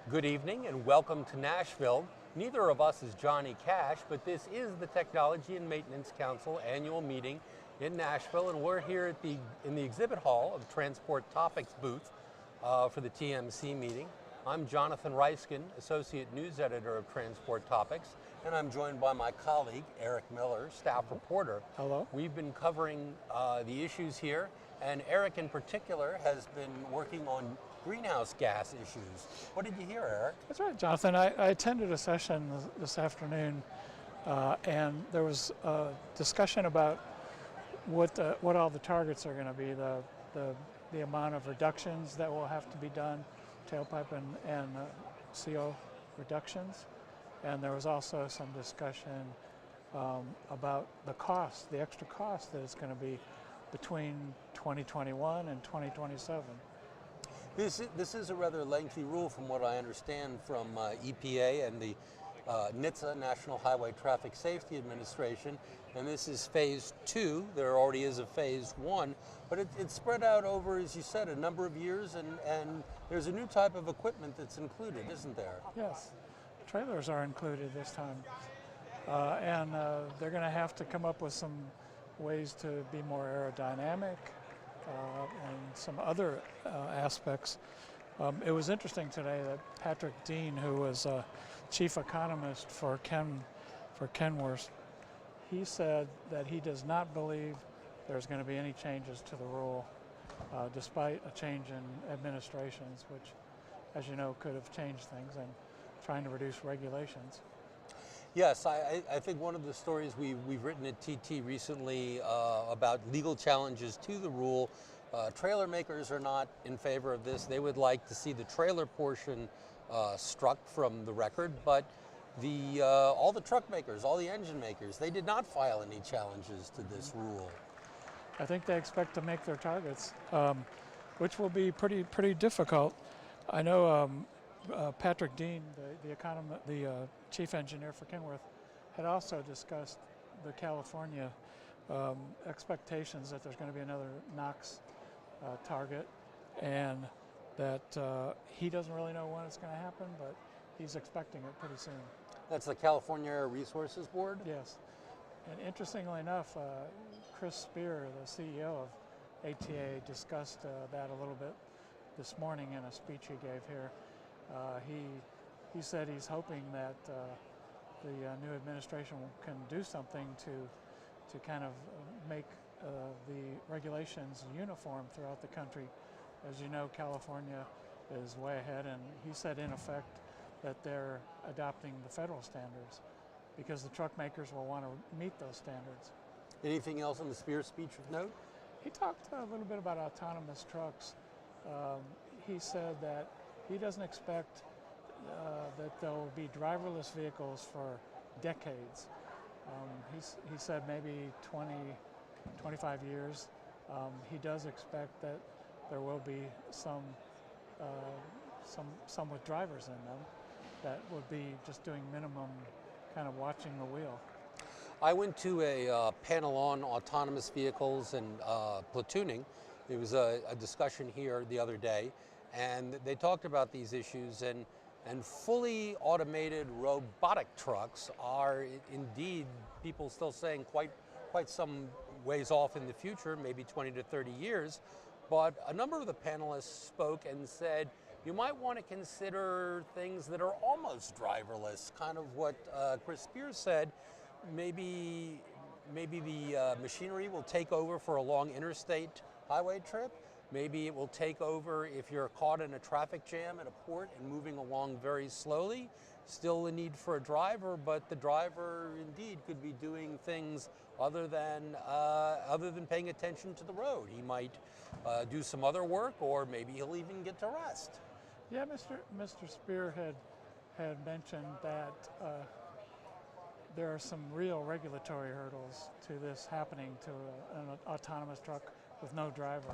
Good evening and welcome to Nashville. Neither of us is Johnny Cash, but this is the Technology and Maintenance Council annual meeting in Nashville, and we're here in the exhibit hall of Transport Topics booth for the TMC meeting. I'm Jonathan Reiskin, Associate News Editor of Transport Topics, and I'm joined by my colleague, Eric Miller, staff reporter. Hello. We've been covering the issues here, and Eric in particular has been working on greenhouse gas issues. What did you hear, Eric? That's right, Jonathan. I attended a session this afternoon, and there was a discussion about what all the targets are going to be, the amount of reductions that will have to be done, tailpipe and CO reductions, and there was also some discussion about the cost, the extra cost that it's going to be between 2021 and 2027. This is a rather lengthy rule from what I understand from EPA and the NHTSA, National Highway Traffic Safety Administration, and this is phase 2. There already is a phase 1, but it's spread out over, as you said, a number of years, and there's a new type of equipment that's included, isn't there? Yes, trailers are included this time, and they're going to have to come up with some ways to be more aerodynamic, and some other aspects. It was interesting today that Patrick Dean, who was chief economist for Kenworth, he said that he does not believe there's going to be any changes to the rule, despite a change in administrations, which, as you know, could have changed things and trying to reduce regulations. Yes, I think one of the stories we've written at TT recently about legal challenges to the rule, trailer makers are not in favor of this. They would like to see the trailer portion struck from the record, but all the truck makers, all the engine makers, they did not file any challenges to this rule. I think they expect to make their targets, which will be pretty difficult. I know Patrick Dean, the chief engineer for Kenworth, had also discussed the California expectations that there's going to be another NOx target, and that he doesn't really know when it's going to happen, but he's expecting it pretty soon. That's the California Air Resources Board? Yes. And interestingly enough, Chris Spear, the CEO of ATA, discussed that a little bit this morning in a speech he gave here. He said he's hoping that the new administration can do something to kind of make the regulations uniform throughout the country. As you know, California is way ahead, and he said in effect that they're adopting the federal standards because the truck makers will want to meet those standards. Anything else in the Spear speech of note? He talked a little bit about autonomous trucks. He said that he doesn't expect that there will be driverless vehicles for decades. He said maybe 20, 25 years. He does expect that there will be some with drivers in them that would be just doing minimum kind of watching the wheel. I went to a panel on autonomous vehicles and platooning. There was a discussion here the other day, and they talked about these issues, and fully automated robotic trucks are indeed, people still saying, quite some ways off in the future, maybe 20 to 30 years. But a number of the panelists spoke and said, you might want to consider things that are almost driverless, kind of what Chris Spears said. Maybe the machinery will take over for a long interstate highway trip. Maybe it will take over if you're caught in a traffic jam at a port and moving along very slowly. Still a need for a driver, but the driver indeed could be doing things other than paying attention to the road. He might do some other work, or maybe he'll even get to rest. Yeah, Mr. Spear had mentioned that there are some real regulatory hurdles to this happening to an autonomous truck with no driver.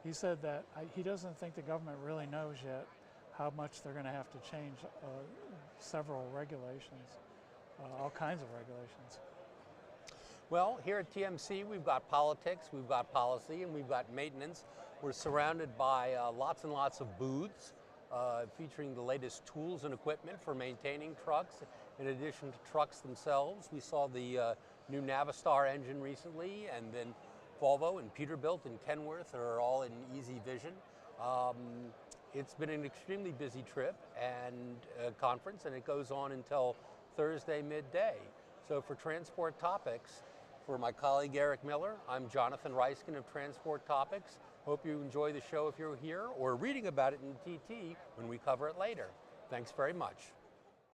He said that he doesn't think the government really knows yet how much they're going to have to change several regulations, all kinds of regulations. Well, here at TMC, we've got politics, we've got policy, and we've got maintenance. We're surrounded by lots and lots of booths. featuring the latest tools and equipment for maintaining trucks. In addition to trucks themselves, we saw the new Navistar engine recently, and then Volvo and Peterbilt and Kenworth are all in easy vision. It's been an extremely busy trip and conference, and it goes on until Thursday midday. So for Transport Topics, for my colleague Eric Miller, I'm Jonathan Reiskin of Transport Topics. Hope you enjoy the show if you're here, or reading about it in TT when we cover it later. Thanks very much.